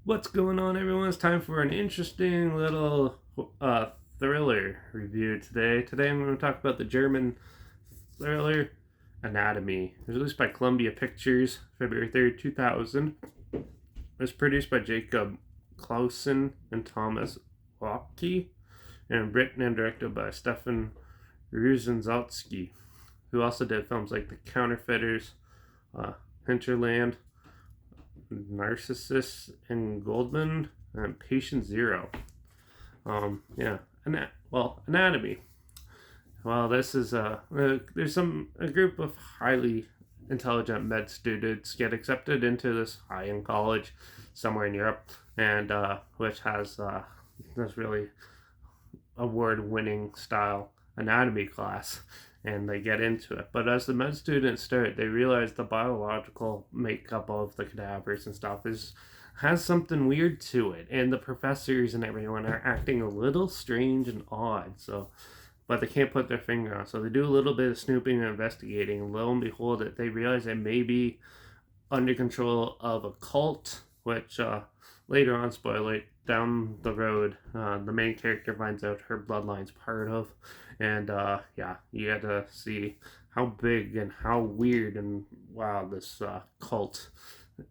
What's going on, everyone? It's time for an interesting little thriller review today. Today I'm going to talk about the German thriller Anatomy. It was released by Columbia Pictures February 3rd, 2000. It was produced by Jacob Clausen and Thomas Walke, and written and directed by Stefan Ruzensalski, who also did films like The Counterfeiters, Hinterland, Narcissus and Goldman, and Patient Zero. Yeah, anatomy. Well, this is there's a group of highly intelligent med students get accepted into this high-end college somewhere in Europe, and which has this really award-winning style anatomy class, and they get into it. But as the med students start, they realize the biological makeup of the cadavers and stuff is has something weird to it, and the professors and everyone are acting a little strange and odd. So, but they can't put their finger on. So they do a little bit of snooping and investigating, and lo and behold, they realize it may be under control of a cult, which later on, spoiler, down the road, the main character finds out her bloodline's part of. And yeah, you get to see how big and how weird and wow this cult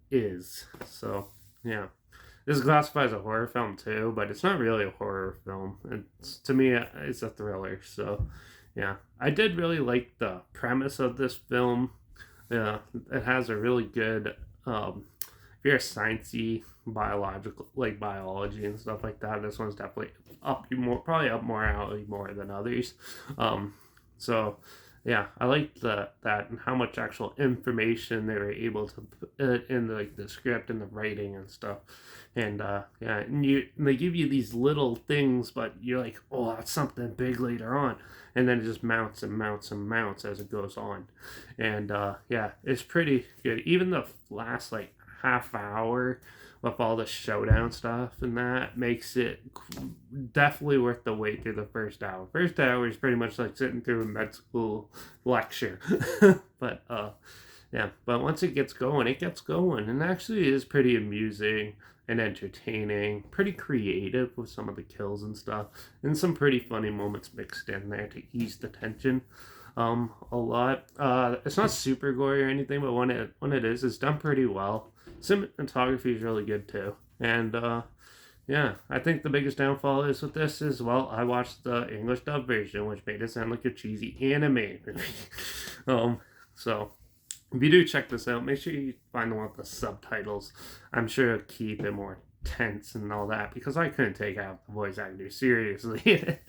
is. So, yeah. This is classified as a horror film too, but it's not really a horror film. To me, it's a thriller. So, yeah, I did really like the premise of this film. Yeah, it has a really good, very sciencey, biological, like biology and stuff like that. This one's definitely probably up more alley more than others. Um, so yeah, I like that and how much actual information they were able to put in like the script and the writing and stuff. And yeah, and they give you these little things, but you're like, oh, that's something big later on, and then it just mounts and mounts and mounts as it goes on. And yeah, it's pretty good. Even the last like half hour with all the showdown stuff and that makes it definitely worth the wait through the first hour. First hour is pretty much like sitting through a med school lecture. But yeah, but once it gets going, and actually is pretty amusing and entertaining, pretty creative with some of the kills and stuff, and some pretty funny moments mixed in there to ease the tension a lot. It's not super gory or anything, but when it is, it's done pretty well. Cinematography is really good too, and yeah, I think the biggest downfall is with this is, well, I watched the English dub version, which made it sound like a cheesy anime movie. um, so if you do check this out, make sure you find the one with the subtitles. I'm sure it'll keep it more tense and all that, because I couldn't take out the voice actor seriously.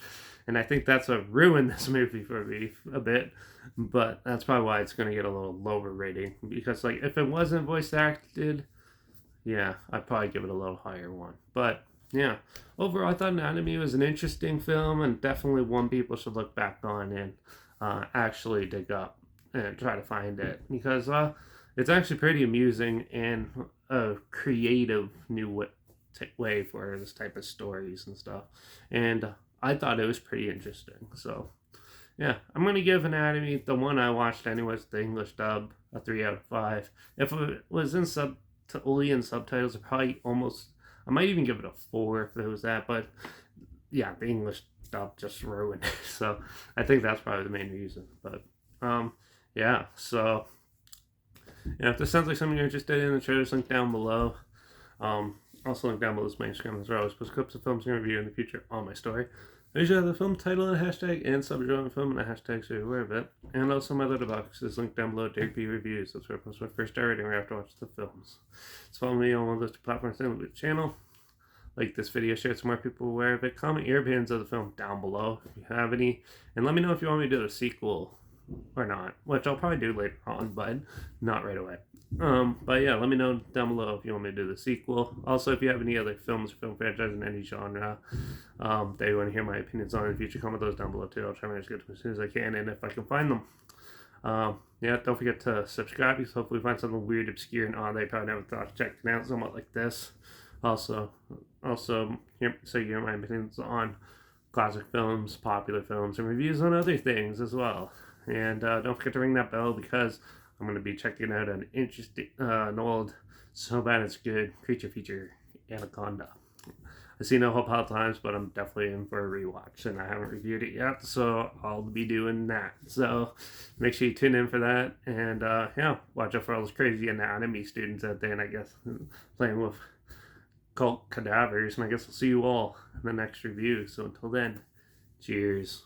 And I think that's what ruined this movie for me a bit. But that's probably why it's going to get a little lower rating. Because, like, if it wasn't voice acted, yeah, I'd probably give it a little higher one. But, yeah, overall, I thought Anatomy was an interesting film and definitely one people should look back on and actually dig up and try to find it. Because it's actually pretty amusing and a creative new way for this type of stories and stuff. And I thought it was pretty interesting. So, yeah, I'm going to give Anatomy, the one I watched anyways, the English dub, a 3 out of 5. If it was in only in subtitles, I might even give it a 4 if it was that. But yeah, the English dub just ruined it. So I think that's probably the main reason. But yeah, so yeah, if this sounds like something you're interested in, the trailer's linked down below. Also link down below this main screen as well. I'll post clips of films I'm going to review in the future on my story. I usually have the film title and hashtag and subgenre of film and a hashtag so you're aware of it. And also my Letterbox is linked down below. Derek B Reviews. That's where I post my first star rating where I have to watch the films. So follow me on one of those two platforms and the channel. Like this video, share it so more people are aware of it. Comment your opinions of the film down below if you have any. And let me know if you want me to do a sequel or not, which I'll probably do later on, but not right away. But yeah, let me know down below if you want me to do the sequel. Also, if you have any other films or film franchises in any genre that you want to hear my opinions on in the future, comment those down below too. I'll try to get to them as soon as I can and if I can find them. Yeah, don't forget to subscribe because hopefully find something weird, obscure, and odd that you probably never thought of checking out, somewhat like this. Also, so you hear my opinions on classic films, popular films, and reviews on other things as well. And don't forget to ring that bell because I'm going to be checking out an interesting, an old So Bad It's Good creature feature Anaconda. I've seen it a couple of times, but I'm definitely in for a rewatch, and I haven't reviewed it yet, so I'll be doing that. So make sure you tune in for that, and yeah, watch out for all those crazy anatomy students out there, and I guess playing with cult cadavers. And I guess I'll see you all in the next review. So until then, cheers.